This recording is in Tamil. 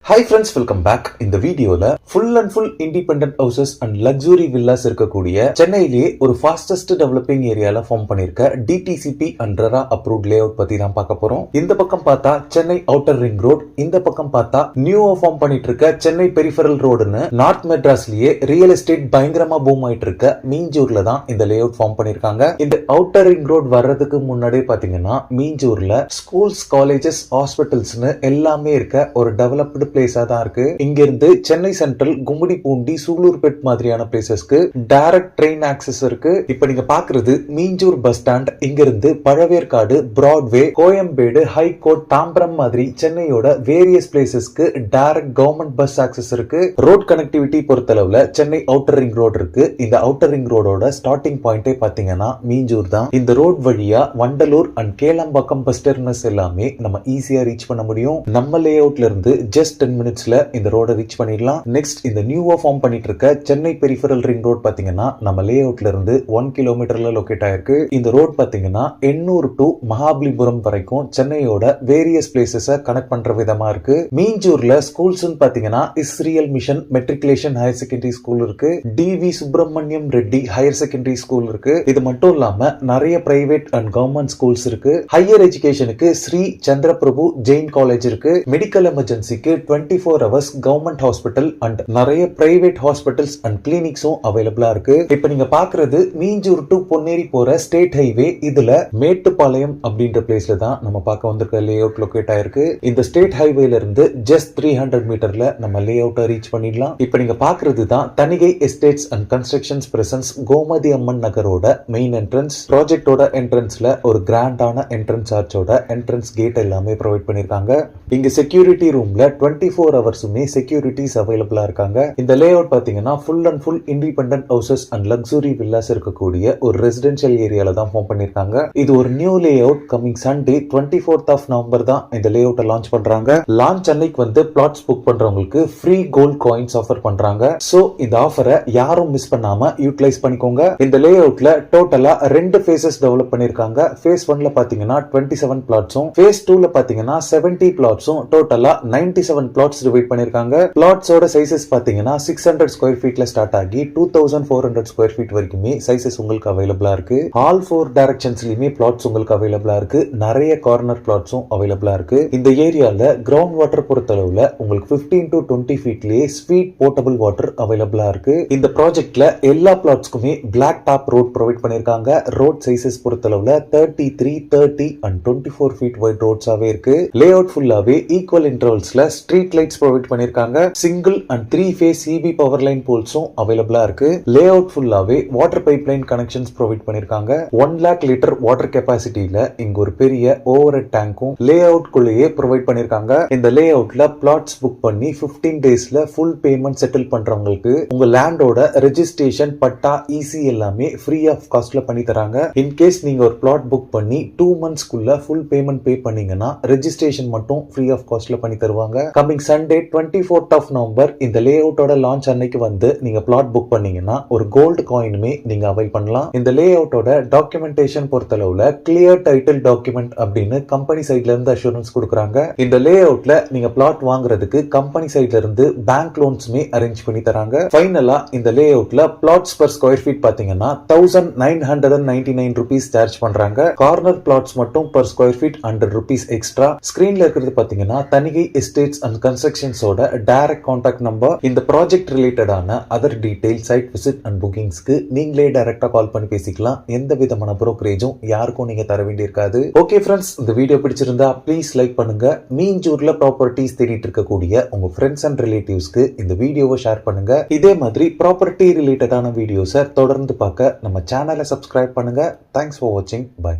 Hi friends, welcome back. இந்த வீடியோல full and full independent houses and luxury villas இருக்கக்கூடிய சென்னையிலேயே ஒரு fastest developing ஏரியால ஃபார்ம் பண்ணிருக்க DTCP and RERA approved layout பத்தி தான் பார்க்க போறோம். இந்த பக்கம் பார்த்தா சென்னை அவுட்டர் ரிங் ரோட், இந்த பக்கம் பார்த்தா நியூவா ஃபார்ம் பண்ணிட்டு இருக்க சென்னை பெரிஃபரல் ரோடுன்னு நார்த் மெட்ராஸ்லயே ரியல் எஸ்டேட் பயங்கரமா பூம் ஆயிட்டு இருக்க மீஞ்சூர்ல தான் இந்த லேஅவுட் ஃபார்ம் பண்ணிருக்காங்க. இந்த அவுட்டர் ரிங் ரோட் வர்றதுக்கு முன்னாடியே பாத்தீங்கன்னா மீஞ்சூர்ல ஸ்கூல்ஸ், காலேஜஸ், ஹாஸ்பிட்டல்ஸ்னு எல்லாமே இருக்க ஒரு டெவலப்டு பிளேஸா தான் இருக்கு. இங்க இருந்து சென்னை சென்ட்ரல், கும்மிடிப்பூண்டி, சூலூர்பேட் மாதிரியான பிளேசஸ்க்கு டைரக்ட் ட்ரெயின் ஆக்சஸ் இருக்கு. இப்ப நீங்க பாக்குறது மீஞ்சூர் பஸ் ஸ்டாண்ட். இங்க இருந்து பழவேற்காடு, பிராட்வே, கோயம்பேடு, ஹைகோர்ட், தாம்பரம் மாதிரி சென்னையோட வேரியஸ் பிளேசஸ்க்கு டைரக்ட் கவர்மெண்ட் பஸ் ஆக்சஸ் இருக்கு. ரோட் கனெக்டிவிட்டி பொறுத்தளவுல சென்னை அவுட்டர் ரிங் ரோடு இருக்கு. இந்த அவுட்டர் ரிங் ரோடோட ஸ்டார்டிங் பாயிண்டே பாத்தீங்கன்னா மீஞ்சூர் தான். இந்த ரோட் வழியா Vandalur and Kelambakkam bus terminus எல்லாமே நம்ம ஈஸியா ரீச் பண்ண முடியும். நம்ம லேஅவுட்ல இருந்து ஜஸ்ட் 10 மினிட்ஸ்ல இந்த ரோட ரீச் பண்ணிடலாம். நெக்ஸ்ட் இந்த நியூவா ஃபார்ம் பண்ணிட்டு இருக்க சென்னை பெரிஃபரல் ரிங் ரோட் பாத்தீங்கன்னா நம்ம லேஅவுட்ல இருந்து 1 கிலோமீட்டர்ல லொகேட் ஆயிருக்கு. இந்த ரோட் பாத்தீங்கன்னா எண்ணூர் டு மகாபலிபுரம் வரைக்கும் சென்னையோட வேரியஸ் பிளேசஸ் கனெக்ட் பண்ற விதமா இருக்கு. மீஞ்சூர்ல ஸ்கூல்ஸ் பாத்தீங்கன்னா Israel mission matriculation higher secondary school இருக்கு, T V Subramaniam Reddy higher secondary school இருக்கு. இது மட்டும் இல்லாம நிறைய பிரைவேட் அண்ட் கவர்மெண்ட் ஸ்கூல்ஸ் இருக்கு. ஹையர் எஜுகேஷனுக்கு ஸ்ரீ சந்திரபிரபு ஜெயின் காலேஜ் இருக்கு. மெடிக்கல் எமர்ஜென்சிக்கு 24 hours கவர்மெண்ட் ஹாஸ்பிட்டல் அண்ட் நிறைய பிரைவேட் ஹாஸ்பிட்டல்ஸ் அண்ட் கிளினிக்ஸும் அவைலபிளா இருக்கு. இப்ப நீங்க பாக்குறது மீஞ்சூர் டு பொன்னேரி போற ஸ்டேட் ஹைவே. இதுல மேட்டுப்பாளையம் அப்படின்ற பிளேஸ்ல தான் நம்ம பார்க்க வந்திருக்க லேஅவுட் லொகேட் ஆயிருக்கு. இந்த ஸ்டேட் ஹைவேல இருந்து ஜஸ்ட் 300 மீட்டர்ல நம்ம லேஅவுட்டை ரீச் பண்ணிடலாம். இப்ப நீங்க பாக்குறது தான் Thanigai estates and constructions presents Gomathi Amman நகரோட மெயின் என்ட்ரன்ஸ். ப்ராஜெக்டோட என்ட்ரன்ஸ்ல ஒரு கிராண்டான என்ட்ரன்ஸ் ஆர்ச்சோட என்ட்ரன்ஸ் கேட் எல்லாமே ப்ரொவைட் பண்ணிருக்காங்க. இங்க செக்யூரிட்டி ரூம்ல 24 ஹவர்ஸுமே செக்யூரிட்டிஸ் அவைலபிளா இருக்காங்க. இந்த லேஅவுட் பாத்தீங்கன்னா full and full independent houses and luxury villas இருக்கக்கூடிய ஒரு ரெசிடென்ஷியல் ஏரியால தான் ஃபார்ம் பண்ணிருக்காங்க. இது ஒரு new layout. Coming Sunday 24th of November தான் இந்த லேஅவுட்டை லான்ச் பண்றாங்க. லான்ச் அன்னைக்கு வந்து பிளாட்ஸ் புக் பண்றவங்களுக்கு ஃப்ரீ கோல்ட் காயின்ஸ் ஆஃபர் பண்றாங்க. சோ இந்த ஆஃபரை யாரும் மிஸ் பண்ணாம யூட்டிலைஸ் பண்ணிக்கோங்க. இந்த லேஅவுட்ல டோட்டலா 2 ஃபேசஸ் டெவலப் பண்ணிருக்காங்க. ஃபேஸ் 1ல பாத்தீங்கன்னா 27 பிளாட்ஸும், ஃபேஸ் 2ல பாத்தீங்கன்னா 70 பிளாட்ஸும், டோட்டலா 97 பிளாட்ஸ் டிவைட் பண்ணிருக்காங்க. பிளாட்ஸோட சைசஸ் பாத்தீங்கன்னா 600 ஸ்கொயர் ஃபீட்ல ஸ்டார்ட் ஆகி 2400 ஸ்கொயர் ஃபீட் வரைக்குமே சைசஸ் உங்களுக்கு அவைலபிளா இருக்கு. ஆல் 4 டைரக்ஷன்ஸ்லயுமே பிளாட்ஸ் உங்களுக்கு அவைலபிளா இருக்கு. நிறைய கார்னர் பிளாட்ஸும் அவைலபிளா இருக்கு. இந்த ஏரியால கிரவுண்ட் வாட்டர் பொறுத்தளவுல உங்களுக்கு 15 to 20 ஃபீட்லயே ஸ்வீட் போர்ட்டபிள் வாட்டர் அவைலபிளா இருக்கு. இந்த ப்ராஜெக்ட்ல எல்லா பிளாட்ஸ்க்குமே பிளாக் டாப் ரோட் ப்ரொவைட் பண்ணிருக்காங்க. ரோட் சைசஸ் பொறுத்தளவுல 33, 30 and 24 ஃபீட் வைட் ரோட்ஸாவே இருக்கு. லேஅவுட் ஃபுல்லாவே ஈக்குவல் இன்டர்வல்ஸ்ல ஸ்ட்ரீட் லைட்ஸ் ப்ரொவைட் பண்ணிருக்காங்க. Single and 3 phase CB power line போல்ஸும் அவைலபிளா இருக்கு. லேஅவுட் ஃபுல்லாவே water pipeline connections provide பண்ணிருக்காங்க. 1 lakh லிட்டர் வாட்டர் கெபாசிட்டியில இங்க ஒரு பெரிய ஓவர் ஹெட் டேங்கும் லேஅவுட் குள்ளேயே ப்ரொவைட் பண்ணிருக்காங்க. இந்த லேஅவுட்ல பிளாட்ஸ் புக் பண்ணி 15 டேஸ்ல ஃபுல் பேமெண்ட் செட்டில் பண்றவங்களுக்கு உங்க லேண்டோட ரெஜிஸ்ட்ரேஷன், பட்டா, ஈசி எல்லாமே ஃப்ரீ ஆஃப் காஸ்ட்ல பண்ணி தராங்க. இன் கேஸ் நீங்க ஒரு பிளாட் புக் பண்ணி 2 monthsக்குள்ள ஃபுல் பேமெண்ட் பே பண்ணீங்கன்னா ரெஜிஸ்ட்ரேஷன் மட்டும் ஃப்ரீ ஆஃப் காஸ்ட்ல பண்ணி தருவாங்க. Coming Sunday 24th of November இந்த லேஅவுட்டோட லான்ச் அன்னைக்கு வந்து நீங்க பிளாட் புக் பண்ணீங்கன்னா ஒரு கோல்டு காயினுமே நீங்க அவைல் பண்ணலாம். இந்த லேஅவுட்டோட டாக்குமெண்டேஷன் பொறுத்தளவுல கிளியர் டைட்டில் டாக்குமெண்ட் அப்படின்னு கம்பெனி சைட்ல இருந்து அஷூரன்ஸ் கொடுக்குறாங்க. இந்த லேஅவுட்ல நீங்க பிளாட் வாங்குறதுக்கு கம்பெனி சைட்ல இருந்து பேங்க் லோன்ஸ்மே அரேஞ்ச் பண்ணி தராங்க. ஃபைனலா இந்த லேஅவுட்ல பிளாட்ஸ் பர் ஸ்கொயர் ஃபீட் பாத்தீங்கன்னா 1999 rupees சார்ஜ் பண்றாங்க. கார்னர் பிளாட்ஸ் மட்டும் per square feet 100 rupees extra. ஸ்கிரீன்ல இருக்கிறது பாத்தீங்கன்னா தனிகை எஸ்டேட்ஸ் அண்ட் கன்ஸ்ட்ரக்ஷன்ஸோட டைரக்ட் கான்டாக்ட் நம்பர். இந்த ப்ராஜெக்ட் ரிலேட்டடான other detail, site visit and புக்கிங்ஸ்க்கு நீங்களே டைரக்டா கால் பண்ணி பேசிக்கலாம். எந்த விதமான புரோக்கரேஜும் யாருக்கும் நீங்க தர வேண்டியிருக்காது. ஓகே ஃப்ரெண்ட்ஸ், இந்த வீடியோ பிடிச்சிருந்தா ப்ளீஸ் லைக் பண்ணுங்க. மீஞ்சூர்ல ப்ராப்பர்ட்டிஸ் தேடிட்டு இருக்கக்கூடிய உங்க ஃப்ரெண்ட்ஸ் அண்ட் ரிலேட்டிவ்ஸ்க்கு இந்த வீடியோவை ஷேர் பண்ணுங்க. இதே மாதிரி ப்ராப்பர்ட்டி ரிலேட்டடான வீடியோஸை தொடர்ந்து பார்க்க நம்ம சேனலை சப்ஸ்கிரைப் பண்ணுங்க. தேங்க்ஸ் ஃபார் வாட்சிங். பை.